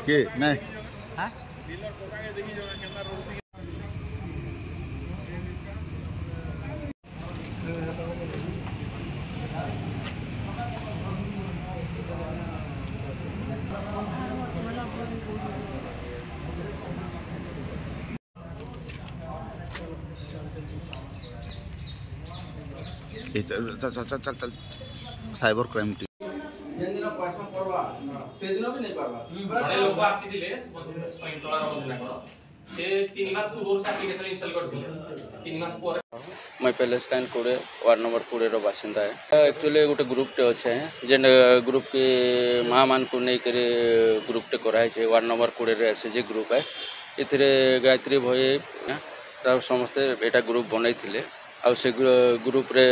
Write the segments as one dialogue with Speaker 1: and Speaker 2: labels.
Speaker 1: के नहीं चल चल चल चल चल साइबर क्राइम टीम
Speaker 2: जेन दिन पैसा पड़वा से दिन भी नहीं पारबा
Speaker 3: बड़े लोग आसीथिले स्वयं चलार योजना कर से 3 मास पूर्व एप्लीकेशन इंस्टॉल करथिले 3 मास पर
Speaker 4: मैं पैलेस्टाइन कोड़े वार्ड नंबर 20 रो बासिंदा है। एक्चुअली गोटे ग्रुप टे अच्छे जेन ग्रुप के माँ मान को नहीं करे ग्रुप टे कराई छे वार्ड नंबर 20 रे एसएजी ग्रुप है इथरे गायत्री भई तब समस्ते एटा ग्रुप बनई थिले आ से ग्रुप रे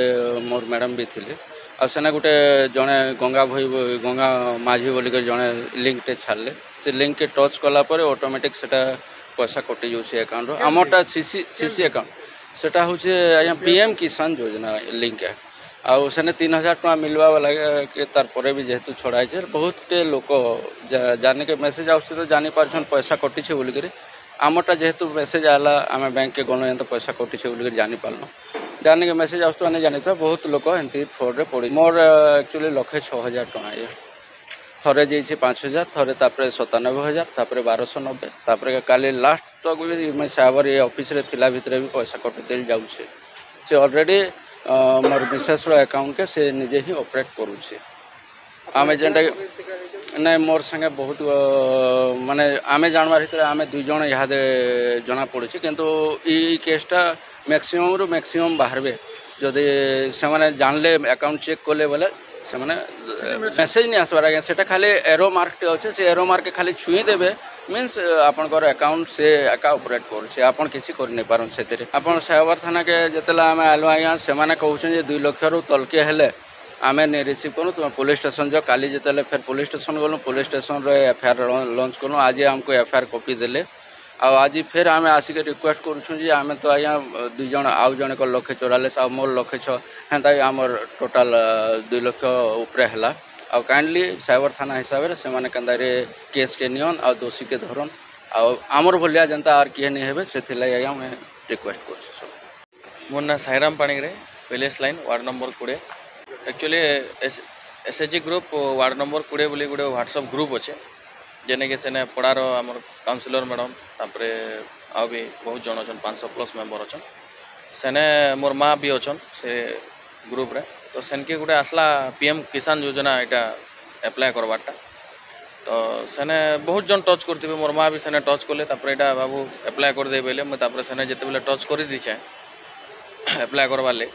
Speaker 4: मोर मैडम भी थिले आ सेना गोटे जने गंगा भई गंगा माझी बोली के जने लिंक टे छाड़ले से लिंक के टच कला पर ऑटोमेटिक सेटा पैसा कटि जाउ से अकाउंट रो हमरटा सीसी अकाउंट सेटा होचे आया पीएम किसान योजना लिंक है आ सेने 3000 टका मिलवा वाला के तार परे भी जेहेतु छड़ाई छे बहुत लोक जाने के मैसेज आउछ तो जानि पारछन पैसा कटि छे बोली करे आमटा जेहेतु मैसेज आला आम बैंक के गण तो पैसा कटि छे बोली जानि पारलो जाने के मैसेज आउछ तो आने जानि था बहुत लोक एंती फ्रॉड रे पड़ी मोर एक्चुअली 1,60,000 टका ये थरे जाइए 5,000 थरे तापर 97,000 तापर 1,290 तापर काली लास्ट तक भी मैं साइबर ये ऑफिस रे थिला भितरे भी पैसा कटुते जाऊे से ऑलरेडी मोर मिसेस रो अकाउंट के से निजे ही ऑपरेट करूछे आमे जेंटा नहीं मोर संगे बहुत माने आमे जानवार भितर आमे दुई जण यादे जना पड़ुछि किंतु ई केसटा मैक्सिमम रो मैक्सिमम बाहरबे जदि से माने जानले अकाउंट चेक करले बोले से माने मेसेज नहीं आसबार आज्ञा से खाली एरो मार्क टे अच्छे से एरो मार्क के खाली छुई देबे मीन्स आपनकर अकाउंट से एका ऑपरेट करूछे आपन किछि कर नै पारन सेते आपन साइबर थाना के जतला आमे आलो आज्ञा से माने कहउछन जे 2 लाख रु तलके हेले आमे ने रिसीव करू तुम पुलिस स्टेशन जो काली जतले फिर पुलिस स्टेशन गलो पुलिस स्टेशन रे एफआईआर लॉन्च करू आज हमको एफआईआर कॉपी देले आज फिर आम आसिक रिक्वेस्ट करुँ आम तो आज्ञा 2 जण आउ जन 1,44,000 आ मोर 1,06,000 हेन्ता आमर टोटाल 2 लाख उपरे है आ काइंडली साइबर थाना हिसाब से मैंने केन्दारे केस के नियन आ दोषी के धरन आमर भलिया जनता आर किए नहीं हेबे से आज्ञा मैं रिक्वेस्ट कर
Speaker 5: मोर ना Sairam Panigrahi palace line ward number 20 actually SHG group ward number 20 बोली गोटे व्हाट्सएप ग्रुप अच्छे जेने के सेने पड़ार आम काउंसिलर मैडम तापर आ भी बहुत जन अच्छा 500+ मेम्बर अच्छा सेने मोर माँ भी अच्छा से ग्रुप रे तो सेनके गोटे आसला पीएम किसान योजना यहाँ एप्लाय करवाटा तो सेने बहुत जन टच करते मोर माँ भी सेने टच कले यहाँ बाबू एप्लाय करदे बोले मुझे सेने जिते बेले टच कर दीचे एप्लाय करवार ले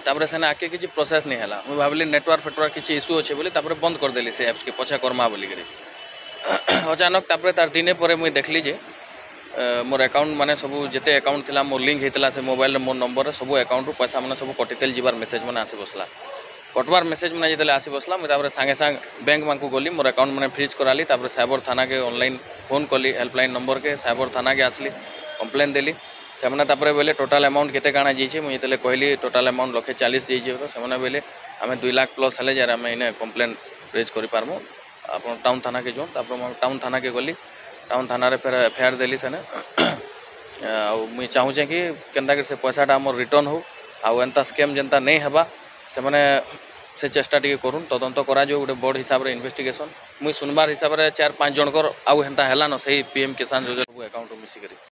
Speaker 5: तापर सेने आके किसी प्रोसेस नहीं है मुझे भाविली नेटवर्क फेटवर्क किसी इश्यू अच्छे बोले बंद करदेली से एप्स के पछा करमा बोलिक अचानक तापर तार दिने पर मुझे देखली जे मोर अकाउंट माने सब जिते अकाउंट थिला मोर लिंक होता से मोबाइल मोर नंबर सब अकाउंट पैसा मैंने सब कटितेल जीवार मेसेज मैंने आसी बसला कटवार मेसेज मैंने जिते आसी बसला मुझे सागे सागे बैंक मान को गली मोर अकाउंट मैंने फ्रीज कराली तापर साइबर थाना के ऑनलाइन फोन कली हेल्पलाइन नंबर के साइबर थाना के आसली कंप्लेन देली से तापर बोले टोटाल अमाउंट केते काଣା जाइए मुझे कहली टोटाल अमाउंट 1,40,000 जाइए तो से बोले आम 2 लाख प्लस हेले जार आम इन्हें कंप्लेन रेज कर पार्मु आप टाउन थाना के जो टाउन थाना के गली टाउन थाना रे फिर एफआईआर देली सेने मुझे चाहूचे कि केन्ता से पैसाटा मोर रिटर्न हो आउ एंता स्कैम जेनता नहीं हेबा से माने से चेष्टा टी करूँ तदंत करा जो गोटे बड़ हिसाब रे इन्वेस्टिगेशन मुझे सुनबार हिसाब रे 4-5 जनकर आउ हेन्ता हेलान से पीएम किसान योजना अकाउंट मिसिकरी।